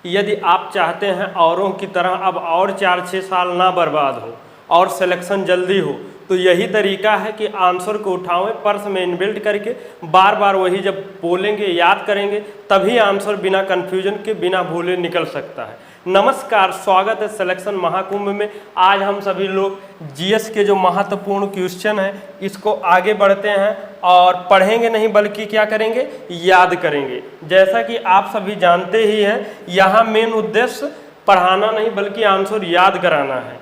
यदि आप चाहते हैं औरों की तरह अब और 4-6 साल ना बर्बाद हो और सिलेक्शन जल्दी हो, तो यही तरीका है कि आंसर को उठाएं, पर्स में इनबिल्ट करके बार बार वही जब बोलेंगे याद करेंगे तभी आंसर बिना कन्फ्यूजन के बिना भूले निकल सकता है। नमस्कार, स्वागत है सिलेक्शन महाकुंभ में। आज हम सभी लोग जीएस के जो महत्वपूर्ण क्वेश्चन है इसको आगे बढ़ते हैं और पढ़ेंगे नहीं बल्कि क्या करेंगे, याद करेंगे। जैसा कि आप सभी जानते ही हैं, यहाँ मेन उद्देश्य पढ़ाना नहीं बल्कि आंसर याद कराना है,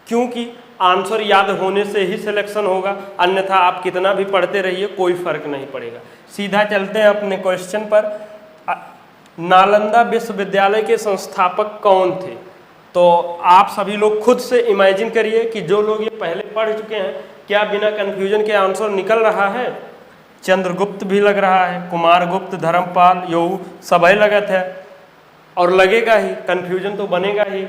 क्योंकि आंसर याद होने से ही सिलेक्शन होगा, अन्यथा आप कितना भी पढ़ते रहिए कोई फर्क नहीं पड़ेगा। सीधा चलते हैं अपने क्वेश्चन पर। नालंदा विश्वविद्यालय के संस्थापक कौन थे? तो आप सभी लोग खुद से इमेजिन करिए कि जो लोग ये पहले पढ़ चुके हैं, क्या बिना कन्फ्यूजन के आंसर निकल रहा है? चंद्रगुप्त भी लग रहा है, कुमारगुप्त, धर्मपाल, यू सभी लगत है और लगेगा ही, कन्फ्यूजन तो बनेगा ही,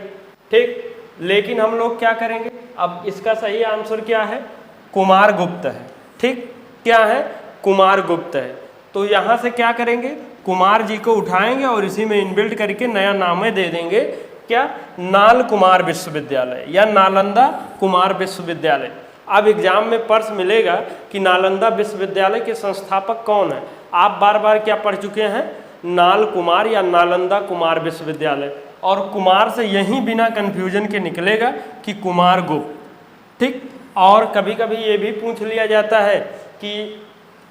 ठीक। लेकिन हम लोग क्या करेंगे, अब इसका सही आंसर क्या है? कुमारगुप्त है, ठीक। क्या है? कुमारगुप्त है। तो यहाँ से क्या करेंगे, कुमार जी को उठाएंगे और इसी में इनबिल्ट करके नया नाम दे देंगे, क्या? नाल कुमार विश्वविद्यालय या नालंदा कुमार विश्वविद्यालय। अब एग्जाम में प्रश्न मिलेगा कि नालंदा विश्वविद्यालय के संस्थापक कौन है। आप बार बार क्या पढ़ चुके हैं, नाल कुमार या नालंदा कुमार विश्वविद्यालय, और कुमार से यही बिना कन्फ्यूजन के निकलेगा कि कुमारगुप्त, ठीक। और कभी कभी ये भी पूछ लिया जाता है कि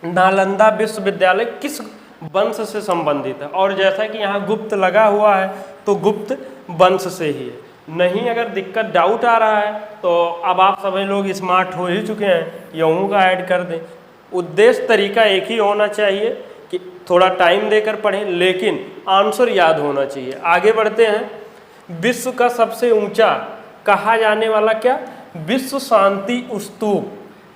नालंदा विश्वविद्यालय किस वंश से संबंधित है, और जैसा कि यहाँ गुप्त लगा हुआ है तो गुप्त वंश से ही है। नहीं अगर दिक्कत डाउट आ रहा है तो अब आप सभी लोग स्मार्ट हो ही चुके हैं, यूँ का ऐड कर दें। उद्देश्य तरीका एक ही होना चाहिए कि थोड़ा टाइम देकर पढ़ें लेकिन आंसर याद होना चाहिए। आगे बढ़ते हैं। विश्व का सबसे ऊंचा कहा जाने वाला क्या, विश्व शांति स्तूप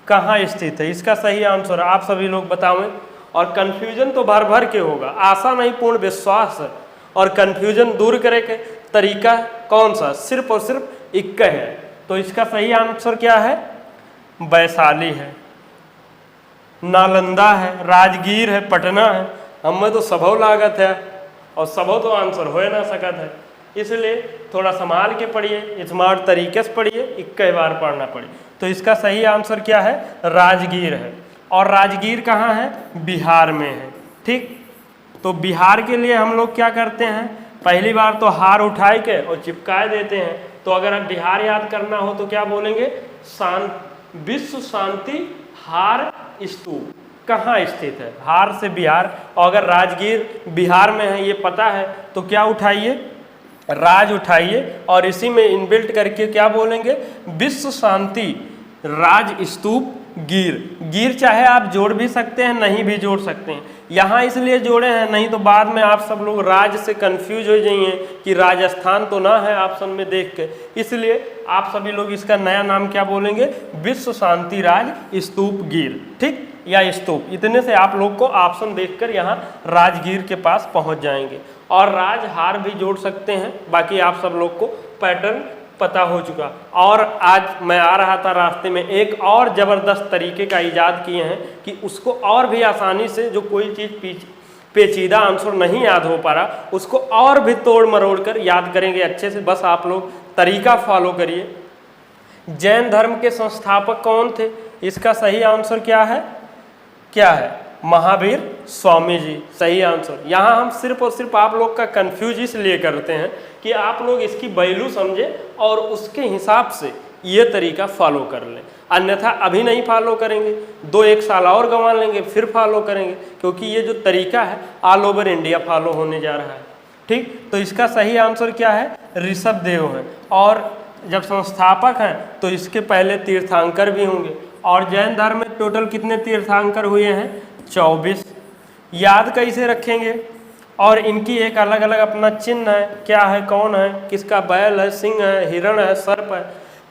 कहाँ स्थित है? इसका सही आंसर आप सभी लोग बताएं। और कन्फ्यूजन तो भर भर के होगा, आशा नहीं पूर्ण विश्वास है। और कन्फ्यूजन दूर करे के तरीका कौन सा? सिर्फ और सिर्फ इक्का है। तो इसका सही आंसर क्या है? वैशाली है, नालंदा है, राजगीर है, पटना है। हमें तो सबो लागत है और सबो तो आंसर हो ना सकत है, इसलिए थोड़ा संभाल के पढ़िए, स्मार्ट तरीके से पढ़िए, 21 बार पढ़ना पड़े। तो इसका सही आंसर क्या है? राजगीर है। और राजगीर कहाँ है? बिहार में है, ठीक। तो बिहार के लिए हम लोग क्या करते हैं, पहली बार तो हार उठाए के और चिपकाए देते हैं। तो अगर आप बिहार याद करना हो तो क्या बोलेंगे, विश्व शांति हार स्तूप कहाँ स्थित है? हार से बिहार। और अगर राजगीर बिहार में है ये पता है तो क्या उठाइए, राज उठाइए और इसी में इनबिल्ट करके क्या बोलेंगे, विश्व शांति राज स्तूप गिर। गिर चाहे आप जोड़ भी सकते हैं, नहीं भी जोड़ सकते हैं। यहाँ इसलिए जोड़े हैं, नहीं तो बाद में आप सब लोग राज से कंफ्यूज हो जाइए कि राजस्थान तो ना है ऑप्शन में देख के। इसलिए आप सभी लोग इसका नया नाम क्या बोलेंगे, विश्व शांति राज स्तूप गिर, ठीक, या स्तूप। इतने से आप लोग को ऑप्शन देखकर यहाँ राजगीर के पास पहुँच जाएंगे। और राज हार भी जोड़ सकते हैं, बाकी आप सब लोग को पैटर्न पता हो चुका। और आज मैं आ रहा था रास्ते में, एक और ज़बरदस्त तरीके का ईजाद किए हैं कि उसको और भी आसानी से, जो कोई चीज़ पेचीदा आंसर नहीं याद हो पा रहा, उसको और भी तोड़ मरोड़ कर याद करेंगे अच्छे से। बस आप लोग तरीका फॉलो करिए। जैन धर्म के संस्थापक कौन थे? इसका सही आंसर क्या है? क्या है? महावीर स्वामी जी, सही आंसर। यहाँ हम सिर्फ और सिर्फ आप लोग का कंफ्यूज इसलिए करते हैं कि आप लोग इसकी वैल्यू समझें और उसके हिसाब से ये तरीका फॉलो कर लें, अन्यथा अभी नहीं फॉलो करेंगे, 2-1 साल और गंवा लेंगे फिर फॉलो करेंगे, क्योंकि ये जो तरीका है ऑल ओवर इंडिया फॉलो होने जा रहा है, ठीक। तो इसका सही आंसर क्या है? ऋषभ देव है। और जब संस्थापक हैं तो इसके पहले तीर्थंकर भी होंगे। और जैन धर्म में टोटल कितने तीर्थंकर हुए हैं? 24। याद कैसे रखेंगे? और इनकी एक अलग अलग अपना चिन्ह है, क्या है, कौन है, किसका बैल है, सिंह है, हिरण है, सर्प है।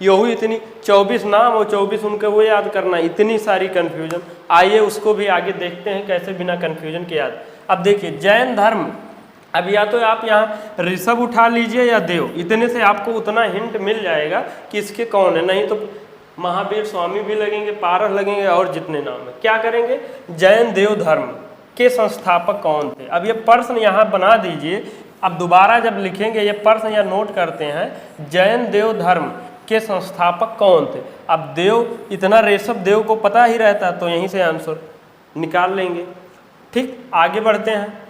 यही इतनी 24 नाम और 24 उनके वो याद करना, इतनी सारी कन्फ्यूजन। आइए उसको भी आगे देखते हैं कैसे बिना कन्फ्यूजन के याद। अब देखिए जैन धर्म, अब या तो आप यहाँ ऋषभ उठा लीजिए या देव, इतने से आपको उतना हिंट मिल जाएगा कि इसके कौन है। नहीं तो महावीर स्वामी भी लगेंगे, पारस लगेंगे और जितने नाम है। क्या करेंगे, जैन देव धर्म के संस्थापक कौन थे। अब ये प्रश्न यहाँ बना दीजिए अब दोबारा जब लिखेंगे ये प्रश्न या नोट करते हैं, जैन देव धर्म के संस्थापक कौन थे। अब देव, इतना ऋषभ देव को पता ही रहता, तो यहीं से आंसर निकाल लेंगे। ठीक, आगे बढ़ते हैं।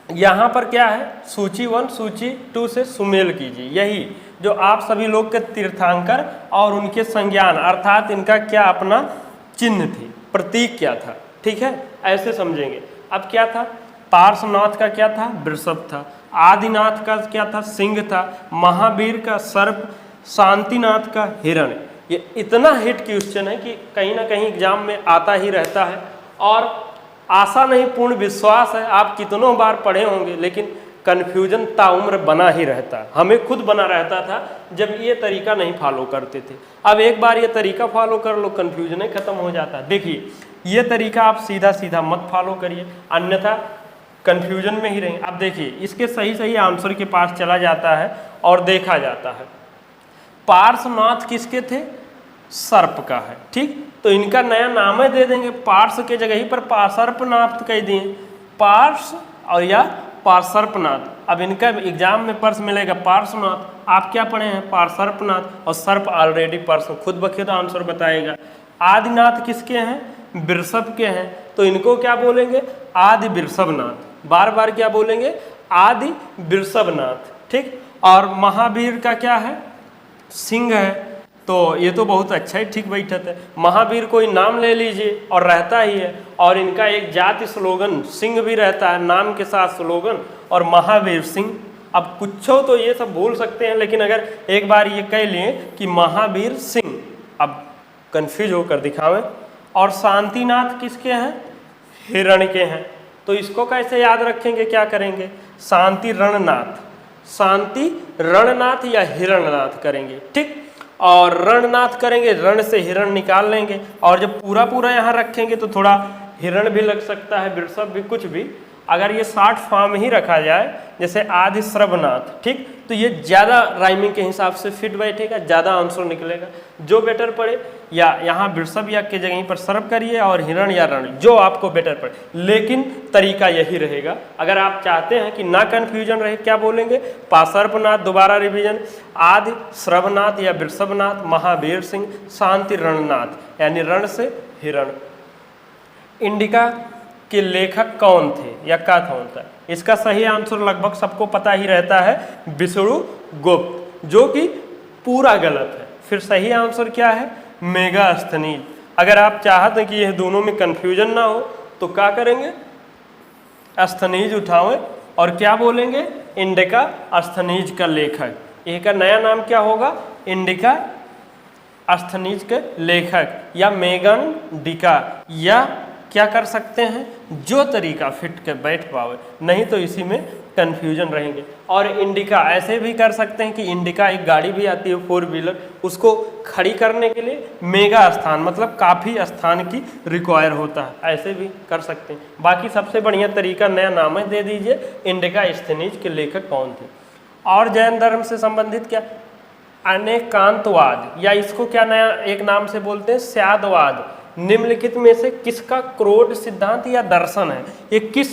यहाँ पर क्या है, सूची 1 सूची 2 से सुमेल कीजिए। यही जो आप सभी लोग के तीर्थंकर और उनके संज्ञान अर्थात इनका क्या अपना चिन्ह थी, प्रतीक क्या था। ठीक है, ऐसे समझेंगे। अब क्या था, पार्श्वनाथ का क्या था, वृषभ था। आदिनाथ का क्या था, सिंह था। महावीर का सर्प, शांतिनाथ का हिरण। ये इतना हिट क्वेश्चन है कि कहीं ना कहीं एग्जाम में आता ही रहता है, और आशा नहीं पूर्ण विश्वास है आप कितनों बार पढ़े होंगे, लेकिन कन्फ्यूजन ताउम्र बना ही रहता है। हमें खुद बना रहता था जब ये तरीका नहीं फॉलो करते थे। अब एक बार ये तरीका फॉलो कर लो, कन्फ्यूजन ही खत्म हो जाता है। देखिए, ये तरीका आप सीधा सीधा मत फॉलो करिए, अन्यथा कन्फ्यूजन में ही रहेंगे। अब देखिए, इसके सही सही आंसर के पास चला जाता है और देखा जाता है। पार्श्वनाथ किसके थे, सर्प का है। ठीक, तो इनका नया नाम ही दे देंगे, पार्श्व के जगह ही पर पार्श्वनाथ कह दिए, पार्श्व और या पार्श्वनाथ। अब इनका एग्जाम में प्रश्न मिलेगा पार्श्वनाथ, आप क्या पढ़े हैं, पार्श्वनाथ, और सर्प ऑलरेडी प्रश्न खुद ब खुद आंसर बताएगा। आदिनाथ किसके हैं, वृषभ के हैं, तो इनको क्या बोलेंगे, आदि वृषभनाथ। बार बार क्या बोलेंगे, आदि वृषभनाथ। ठीक, और महावीर का क्या है, सिंह है, तो ये तो बहुत अच्छा ही ठीक बैठत है। महावीर कोई नाम ले लीजिए और रहता ही है, और इनका एक जाति स्लोगन सिंह भी रहता है, नाम के साथ स्लोगन, और महावीर सिंह। अब कुछ तो ये सब भूल सकते हैं, लेकिन अगर एक बार ये कह लिए कि महावीर सिंह, अब कंफ्यूज होकर दिखावें। और शांतिनाथ किसके हैं, हिरण के हैं, तो इसको कैसे याद रखेंगे, क्या करेंगे, शांति रणनाथ, शांति रणनाथ या हिरणनाथ करेंगे। ठीक, और रणनाथ करेंगे, रण से हिरण निकाल लेंगे, और जब पूरा पूरा यहाँ रखेंगे तो थोड़ा हिरण भी लग सकता है, वृषभ भी, कुछ भी। अगर ये शॉर्ट फॉर्म ही रखा जाए, जैसे आदि श्रवनाथ, ठीक, तो ये ज़्यादा राइमिंग के हिसाब से फिट बैठेगा, ज़्यादा आंसर निकलेगा। जो बेटर पड़े, या यहाँ वृषभ या के जगह पर सर्व करिए, और हिरण या रण, जो आपको बेटर पड़े, लेकिन तरीका यही रहेगा। अगर आप चाहते हैं कि ना कन्फ्यूजन रहे, क्या बोलेंगे, पार्श्वनाथ, दोबारा रिवीजन, आदि श्रवनाथ या वृषभनाथ, महावीर सिंह, शांति रणनाथ, यानी रण से हिरण। इंडिका के लेखक कौन थे या क्या कौन था, इसका सही आंसर लगभग सबको पता ही रहता है, विष्णु गुप्त, जो कि पूरा गलत है। फिर सही आंसर क्या है, मेगास्थनीज। अगर आप चाहते हैं कि यह दोनों में कंफ्यूजन ना हो, तो क्या करेंगे, अस्थनीज उठाएं और क्या बोलेंगे, इंडिका अस्थनीज का लेखक। इसका नया नाम क्या होगा, इंडिका अस्थनीज के लेखक, या मेगन डिका, या क्या कर सकते हैं, जो तरीका फिट के बैठ पावे, नहीं तो इसी में कन्फ्यूजन रहेंगे। और इंडिका ऐसे भी कर सकते हैं कि इंडिका एक गाड़ी भी आती है 4 व्हीलर, उसको खड़ी करने के लिए मेगा स्थान, मतलब काफ़ी स्थान की रिक्वायर होता है, ऐसे भी कर सकते हैं। बाकी सबसे बढ़िया तरीका, नया नाम है दे दीजिए, इंडिका अस्थनीज के लेखक कौन थे। और जैन धर्म से संबंधित क्या, अनेकांतवाद, या इसको क्या नया एक नाम से बोलते हैं, स्यादवाद। निम्नलिखित में से किसका क्रोध सिद्धांत या दर्शन है, ये किस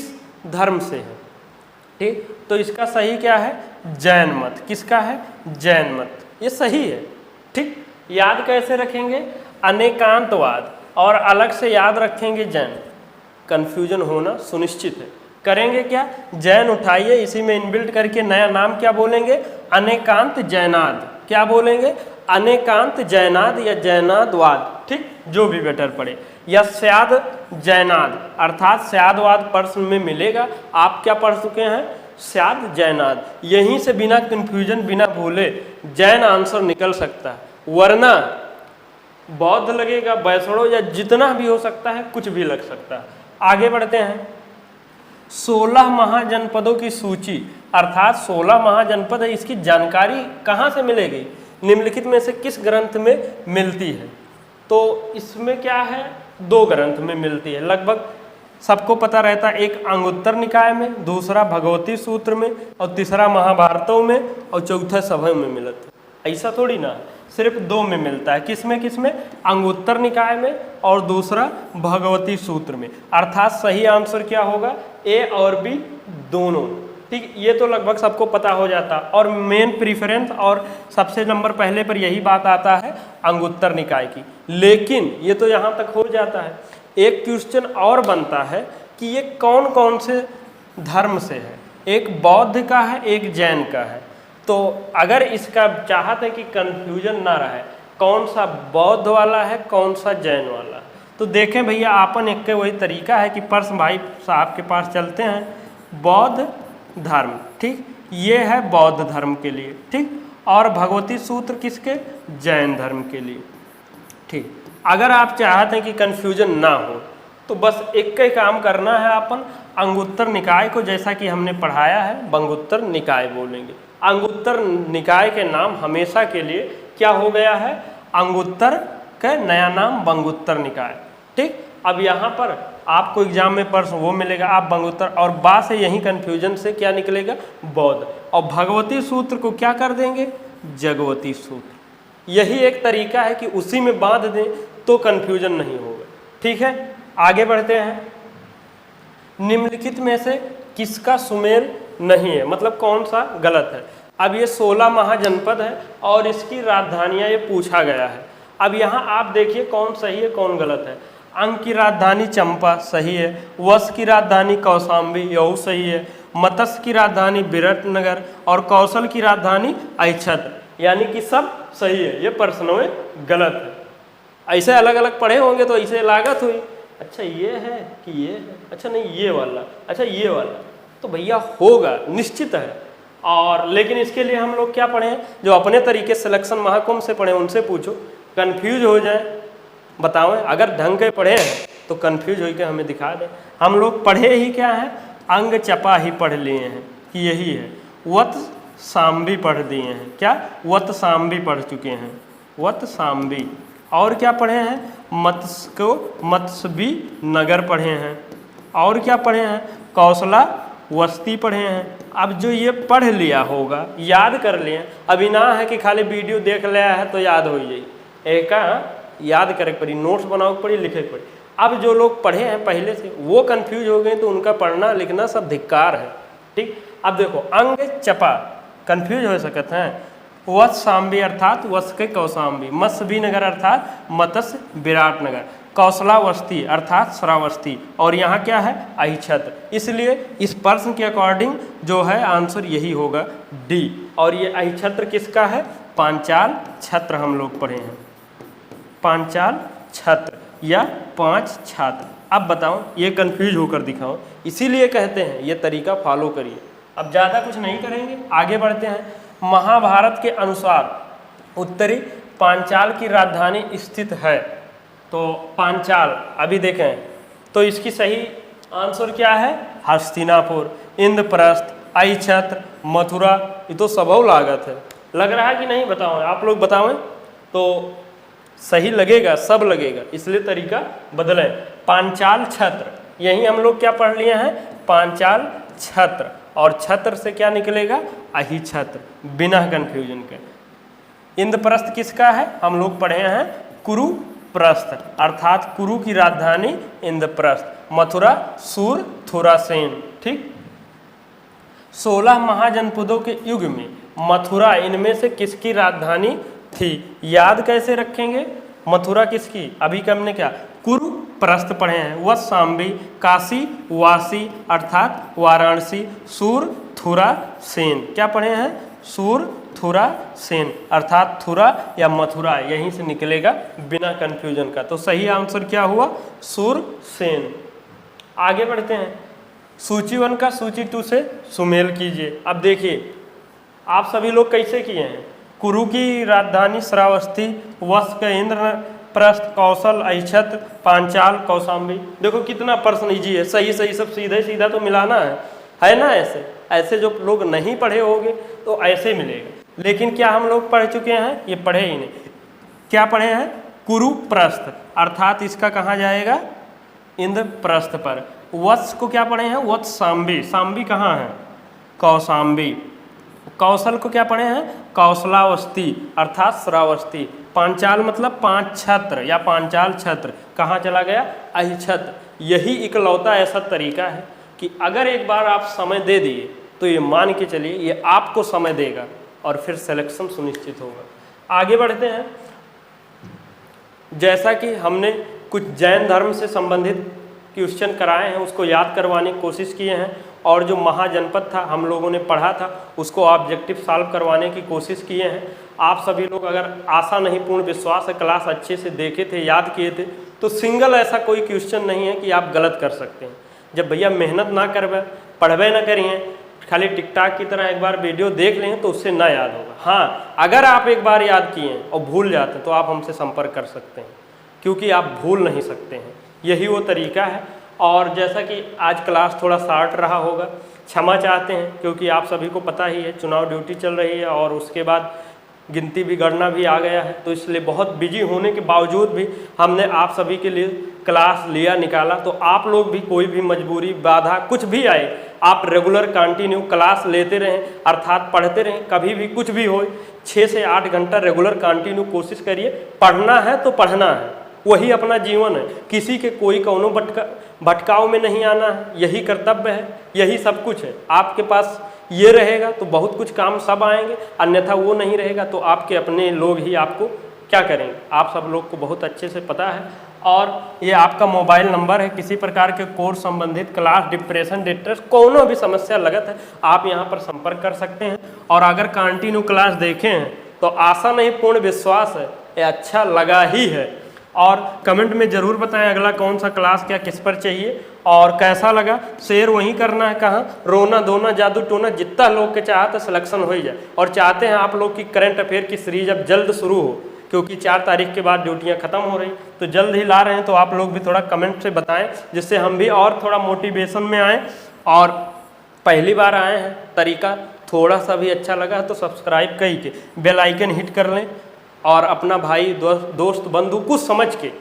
धर्म से है। ठीक, तो इसका सही क्या है, जैन मत। किसका है, जैन मत, ये सही है। ठीक, याद कैसे रखेंगे, अनेकांतवाद, और अलग से याद रखेंगे जैन, कंफ्यूजन होना सुनिश्चित है। करेंगे क्या, जैन उठाइए, इसी में इनबिल्ट करके नया नाम क्या बोलेंगे, अनेकांत जैनाद। क्या बोलेंगे, अनेकांत जैनाद या जैनादवाद। ठीक, जो भी बेटर पड़े, या स्याद जैनाद, अर्थात स्यादवाद प्रश्न में मिलेगा। आप क्या पढ़ चुके हैं, स्याद जैनाद। यहीं से बिना कंफ्यूजन, बिना भूले जैन आंसर निकल सकता है, वरना बौद्ध लगेगा, वैष्णव, या जितना भी हो सकता है, कुछ भी लग सकता है। आगे बढ़ते हैं। 16 महाजनपदों की सूची, अर्थात 16 महाजनपद है, इसकी जानकारी कहाँ से मिलेगी, निम्नलिखित में से किस ग्रंथ में मिलती है। तो इसमें क्या है, 2 ग्रंथ में मिलती है, लगभग सबको पता रहता है। एक अंगुत्तर निकाय में, दूसरा भगवती सूत्र में, और तीसरा महाभारतों में, और चौथा सभा में मिलता है। ऐसा थोड़ी ना, सिर्फ दो में मिलता है। किसमें किसमें? अंगुत्तर निकाय में और दूसरा भगवती सूत्र में। अर्थात सही आंसर क्या होगा? ए और बी दोनों। ठीक, ये तो लगभग सबको पता हो जाता। और मेन प्रीफरेंस और सबसे नंबर पहले पर यही बात आता है अंगुत्तर निकाय की। लेकिन ये तो यहाँ तक हो जाता है, एक क्वेश्चन और बनता है कि ये कौन कौन से धर्म से है। एक बौद्ध का है, एक जैन का है। तो अगर इसका चाहते हैं कि कन्फ्यूजन ना रहे कौन सा बौद्ध वाला है कौन सा जैन वाला है, तो देखें भैया आपन एक के वही तरीका है कि पर्स भाई साहब के पास चलते हैं। बौद्ध धर्म, ठीक, ये है बौद्ध धर्म के लिए, ठीक, और भगवती सूत्र किसके? जैन धर्म के लिए, ठीक। अगर आप चाहते हैं कि कन्फ्यूजन ना हो तो बस एक ही काम करना है, अपन अंगुत्तर निकाय को जैसा कि हमने पढ़ाया है बंगुत्तर निकाय बोलेंगे। अंगुत्तर निकाय के नाम हमेशा के लिए क्या हो गया है? अंगुत्तर का नया नाम बंगुत्तर निकाय, ठीक। अब यहाँ पर आपको एग्जाम में पर्स वो मिलेगा, आप बंगुत्तर और बा से यही कन्फ्यूजन से क्या निकलेगा? बौद्ध। और भगवती सूत्र को क्या कर देंगे? जगवती सूत्र। यही एक तरीका है कि उसी में बांध दें तो कन्फ्यूजन नहीं होगा, ठीक है। आगे बढ़ते हैं। निम्नलिखित में से किसका सुमेल नहीं है, मतलब कौन सा गलत है? अब ये 16 महाजनपद है और इसकी राजधानियाँ ये पूछा गया है। अब यहाँ आप देखिए कौन सही है कौन गलत है। अंग की राजधानी चंपा सही है, वश की राजधानी कौशाम्बी यही सही है, मत्स्य की राजधानी विराटनगर और कौशल की राजधानी अहिच्छत्र, यानी कि सब सही है। ये प्रश्नों में गलत है। ऐसे अलग अलग पढ़े होंगे तो ऐसे लागत हुई, अच्छा ये है कि ये है, अच्छा नहीं ये वाला, अच्छा ये वाला, तो भैया होगा निश्चित है। और लेकिन इसके लिए हम लोग क्या पढ़े? जो अपने तरीके सिलेक्शन महाकुंभ से पढ़े उनसे पूछो, कंफ्यूज हो जाए बताओ। अगर ढंग के पढ़े हैं तो कंफ्यूज होकर हमें दिखा दें। हम लोग पढ़े ही क्या है? अंग चपा ही पढ़ लिए हैं कि यही है। वत साम्बी पढ़ दिए हैं, क्या? वत साम्बी पढ़ चुके हैं, वत साम्बी। और क्या पढ़े हैं? मत्स्य को मत्स्यबी नगर पढ़े हैं। और क्या पढ़े हैं? कौशला वस्ती पढ़े हैं। अब जो ये पढ़ लिया होगा याद कर लिए, अभी ना है कि खाली वीडियो देख लिया है तो याद हो जाए, एक याद करे पड़ी, नोट्स बनाओ पड़ी, लिखे पड़ी। अब जो लोग पढ़े हैं पहले से वो कंफ्यूज हो गए तो उनका पढ़ना लिखना सब धिक्कार है, ठीक। अब देखो अंग चपा कंफ्यूज हो सकते हैं, वत्स साम्बी अर्थात वत्स के कौशाम्बी, मत्स्यबी नगर अर्थात मत्स्य विराटनगर, कौशलावस्ती अर्थात श्रावस्ती, और यहाँ क्या है? अहिच्छत्र। इसलिए इस प्रश्न के अकॉर्डिंग जो है आंसर यही होगा डी। और ये अहिच्छत्र किसका है? पांचाल छत्र हम लोग पढ़े हैं, पांचाल छत्र या पांच छात्र। अब बताओ ये कंफ्यूज होकर दिखाओ, इसीलिए कहते हैं ये तरीका फॉलो करिए। अब ज़्यादा कुछ नहीं करेंगे, आगे बढ़ते हैं। महाभारत के अनुसार उत्तरी पांचाल की राजधानी स्थित है, तो पांचाल अभी देखें तो इसकी सही आंसर क्या है? हस्तिनापुर, इंद्रप्रस्थ, अहिच्छत्र, मथुरा। ये तो सबौ लागत है, लग रहा है कि नहीं? बताओ आप लोग बताओ तो सही लगेगा, सब लगेगा, इसलिए तरीका बदलें। पांचाल छत्र, यही हम लोग क्या पढ़ लिए हैं? पांचाल छत्र, और छत्र से क्या निकलेगा? अहिच्छत्र, बिना कंफ्यूजन के। इंद्रप्रस्थ किसका है? हम लोग पढ़े हैं कुरुप्रस्थ, अर्थात कुरु की राजधानी इंद्रप्रस्थ, मथुरा सूरथुरासेन, ठीक। 16 महाजनपदों के युग में मथुरा इनमें से किसकी राजधानी थी? याद कैसे रखेंगे? मथुरा किसकी? अभी का हमने क्या कुरुप्रस्थ पढ़े हैं। वत्साम्बी, काशी वासी अर्थात वाराणसी, सूरथुरासेन क्या पढ़े हैं? सूरथुरासेन अर्थात थुरा या मथुरा, यहीं से निकलेगा बिना कंफ्यूजन का। तो सही आंसर क्या हुआ? सूरसेन। आगे बढ़ते हैं। सूची 1 का सूची 2 से सुमेल कीजिए। अब देखिए आप सभी लोग कैसे किए हैं? कुरु की राजधानी श्रावस्ती, वत्स के इंद्रप्रस्थ, कौशल अहिच्छत्र, पांचाल कौशाम्बी। देखो कितना प्रश्न इजी है, सही सही सब सीधे सीधा तो मिलाना है ना? ऐसे ऐसे जो लोग नहीं पढ़े होंगे तो ऐसे मिलेगा। लेकिन क्या हम लोग पढ़ चुके हैं? ये पढ़े ही नहीं। क्या पढ़े हैं? कुरुप्रस्थ अर्थात इसका कहाँ जाएगा? इंद्रप्रस्थ पर। वत्स को क्या पढ़े हैं? वत्स साम्बी, साम्बी कहाँ है? कौशाम्बी, कौशल को क्या पढ़े हैं? कौशलावस्थी अर्थात श्रावस्ती। पांचाल मतलब पांच छत्र या पांचाल छत्र, कहाँ चला गया? अहिछत्र। यही इकलौता ऐसा तरीका है कि अगर एक बार आप समय दे दिए तो ये मान के चलिए ये आपको समय देगा और फिर सिलेक्शन सुनिश्चित होगा। आगे बढ़ते हैं। जैसा कि हमने कुछ जैन धर्म से संबंधित क्वेश्चन कराए हैं उसको याद करवाने की कोशिश किए हैं, और जो महाजनपद था हम लोगों ने पढ़ा था उसको ऑब्जेक्टिव सॉल्व करवाने की कोशिश किए हैं। आप सभी लोग अगर आशा नहीं पूर्ण विश्वास है क्लास अच्छे से देखे थे, याद किए थे, तो सिंगल ऐसा कोई क्वेश्चन नहीं है कि आप गलत कर सकते हैं। जब भैया मेहनत ना करवे, पढ़वे ना करिए, खाली टिकटाक की तरह एक बार वीडियो देख लें तो उससे ना याद होगा। हाँ, अगर आप एक बार याद किए हैं और भूल जाते हैं तो आप हमसे संपर्क कर सकते हैं, क्योंकि आप भूल नहीं सकते हैं। यही वो तरीका है। और जैसा कि आज क्लास थोड़ा शार्ट रहा होगा, क्षमा चाहते हैं, क्योंकि आप सभी को पता ही है चुनाव ड्यूटी चल रही है और उसके बाद गिनती भी गणना भी आ गया है, तो इसलिए बहुत बिजी होने के बावजूद भी हमने आप सभी के लिए क्लास लिया निकाला। तो आप लोग भी कोई भी मजबूरी बाधा कुछ भी आए, आप रेगुलर कंटिन्यू क्लास लेते रहें, अर्थात पढ़ते रहें। कभी भी कुछ भी हो 6 से 8 घंटा रेगुलर कंटिन्यू कोशिश करिए। पढ़ना है तो पढ़ना है, वही अपना जीवन है। किसी के कोई कौनो भटकाव में नहीं आना है, यही कर्तव्य है, यही सब कुछ है। आपके पास ये रहेगा तो बहुत कुछ काम सब आएंगे, अन्यथा वो नहीं रहेगा तो आपके अपने लोग ही आपको क्या करेंगे, आप सब लोग को बहुत अच्छे से पता है। और ये आपका मोबाइल नंबर है, किसी प्रकार के कोर्स संबंधित क्लास, डिप्रेशन, डिस्ट्रेस, कोनो भी समस्या लगत है आप यहाँ पर संपर्क कर सकते हैं। और अगर कंटिन्यू क्लास देखें हैं तो आशा नहीं पूर्ण विश्वास है ये अच्छा लगा ही है। और कमेंट में ज़रूर बताएं अगला कौन सा क्लास क्या किस पर चाहिए और कैसा लगा। शेयर वहीं करना है, कहाँ रोना धोना जादू टोना, जितना लोग के चाहते सिलेक्शन हो ही जाए। और चाहते हैं आप लोग की करंट अफेयर की सीरीज अब जल्द शुरू हो, क्योंकि 4 तारीख के बाद ड्यूटियाँ ख़त्म हो रही, तो जल्द ही ला रहे हैं। तो आप लोग भी थोड़ा कमेंट से बताएं जिससे हम भी और थोड़ा मोटिवेशन में आएँ। और पहली बार आए हैं, तरीका थोड़ा सा भी अच्छा लगा तो सब्सक्राइब करी के बेल आइकन हिट कर लें और अपना भाई दोस्त बंधु कुछ समझ के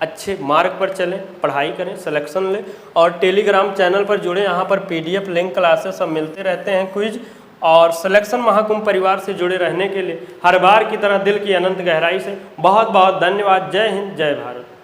अच्छे मार्ग पर चलें, पढ़ाई करें, सिलेक्शन लें। और टेलीग्राम चैनल पर जुड़े, यहाँ पर PDF लिंक क्लासेस सब मिलते रहते हैं, क्विज और सिलेक्शन महाकुंभ परिवार से जुड़े रहने के लिए हर बार की तरह दिल की अनंत गहराई से बहुत बहुत धन्यवाद। जय हिंद, जय भारत।